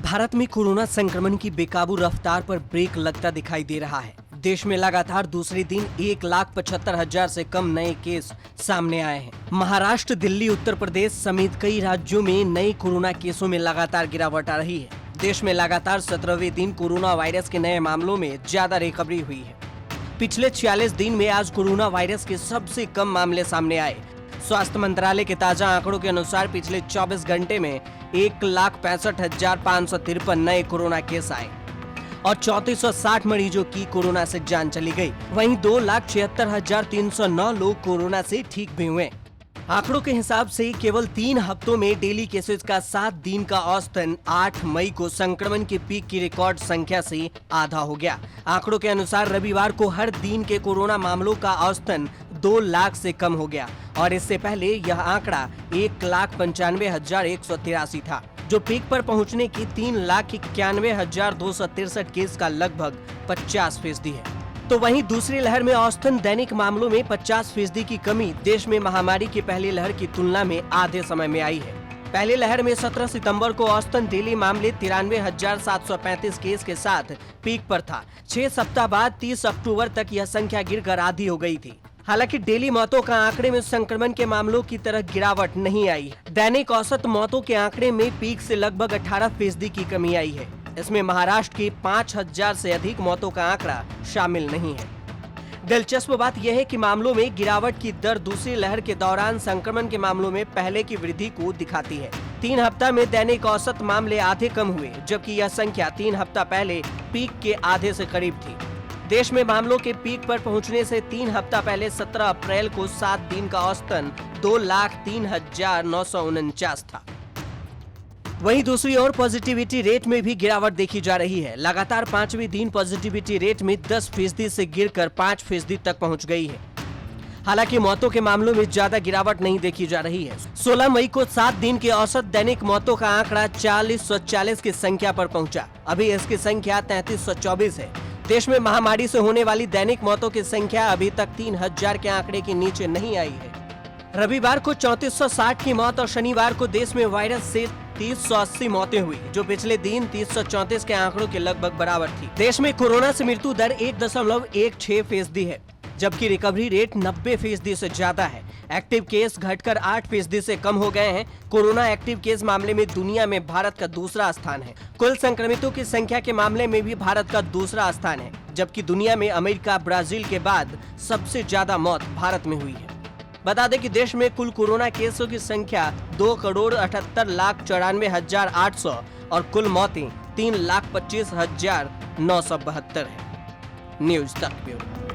भारत में कोरोना संक्रमण की बेकाबू रफ्तार पर ब्रेक लगता दिखाई दे रहा है। देश में लगातार दूसरे दिन 1,75,000 से कम नए केस सामने आए हैं। महाराष्ट्र, दिल्ली, उत्तर प्रदेश समेत कई राज्यों में नए कोरोना केसों में लगातार गिरावट आ रही है। देश में लगातार 17वें दिन कोरोना वायरस के नए मामलों में ज्यादा रिकवरी हुई है। पिछले 46 दिन में आज कोरोना वायरस के सबसे कम मामले सामने आए। स्वास्थ्य मंत्रालय के ताजा आंकड़ों के अनुसार पिछले 24 घंटे में 1,65,553 नए कोरोना केस आए और 3460 मरीजों की कोरोना से जान चली गई। वहीं 2,76,309 लोग कोरोना से ठीक भी हुए। आंकड़ों के हिसाब से केवल 3 हफ्तों में डेली केसेस का 7 दिन का औसतन 8 मई को संक्रमण के पीक की रिकॉर्ड संख्या से आधा हो गया। आंकड़ों के अनुसार रविवार को हर दिन के कोरोना मामलों का औसतन 2 लाख से कम हो गया और इससे पहले यह आंकड़ा 1,95,183 था, जो पीक पर पहुंचने की 3,91,263 केस का लगभग 50% है। तो वहीं दूसरी लहर में औसतन दैनिक मामलों में 50% की कमी देश में महामारी की पहली लहर की तुलना में आधे समय में आई है। पहली लहर में 17 सितंबर को औसतन डेली मामले 93,735 केस के साथ पीक पर था। 6 सप्ताह बाद 30 अक्टूबर तक यह संख्या गिरकर आधी हो गई थी। हालांकि डेली मौतों का आंकड़े में संक्रमण के मामलों की तरह गिरावट नहीं आई। दैनिक औसत मौतों के आंकड़े में पीक से लगभग 18% की कमी आई है। इसमें महाराष्ट्र की 5,000 से अधिक मौतों का आंकड़ा शामिल नहीं है। दिलचस्प बात यह है कि मामलों में गिरावट की दर दूसरी लहर के दौरान संक्रमण के मामलों में पहले की वृद्धि को दिखाती है। 3 हफ्ता में दैनिक औसत मामले आधे कम हुए, जबकि यह संख्या 3 हफ्ता पहले पीक के आधे से करीब थी। देश में मामलों के पीक पर पहुंचने से 3 हफ्ता पहले 17 अप्रैल को 7 दिन का औसतन 2,03,949 था। वहीं दूसरी ओर पॉजिटिविटी रेट में भी गिरावट देखी जा रही है। लगातार 5वें दिन पॉजिटिविटी रेट में 10% से गिरकर 5% तक पहुंच गई है। हालांकि मौतों के मामलों में ज्यादा गिरावट नहीं देखी जा रही है। 16 मई को 7 दिन के औसत दैनिक मौतों का आंकड़ा 4,140 की संख्या पर पहुंचा। अभी इसकी संख्या 3,324 है। देश में महामारी से होने वाली दैनिक मौतों की संख्या अभी तक 3,000 के आंकड़े के नीचे नहीं आई है। रविवार को 3460 की मौत और शनिवार को देश में वायरस से 380 मौतें हुई, जो पिछले दिन 334 के आंकड़ों के लगभग बराबर थी। देश में कोरोना से मृत्यु दर 1.16% है, जबकि रिकवरी रेट 90% से ज्यादा है। एक्टिव केस घटकर 8% से कम हो गए हैं। कोरोना एक्टिव केस मामले में दुनिया में भारत का दूसरा स्थान है। कुल संक्रमितों की संख्या के मामले में भी भारत का दूसरा स्थान है, जबकि दुनिया में अमेरिका, ब्राजील के बाद सबसे ज्यादा मौत भारत में हुई है। बता दें कि देश में कुल कोरोना केसों की संख्या 2,78,94,800 और कुल मौतें 3,25,972 है। न्यूज तक ब्यूरो।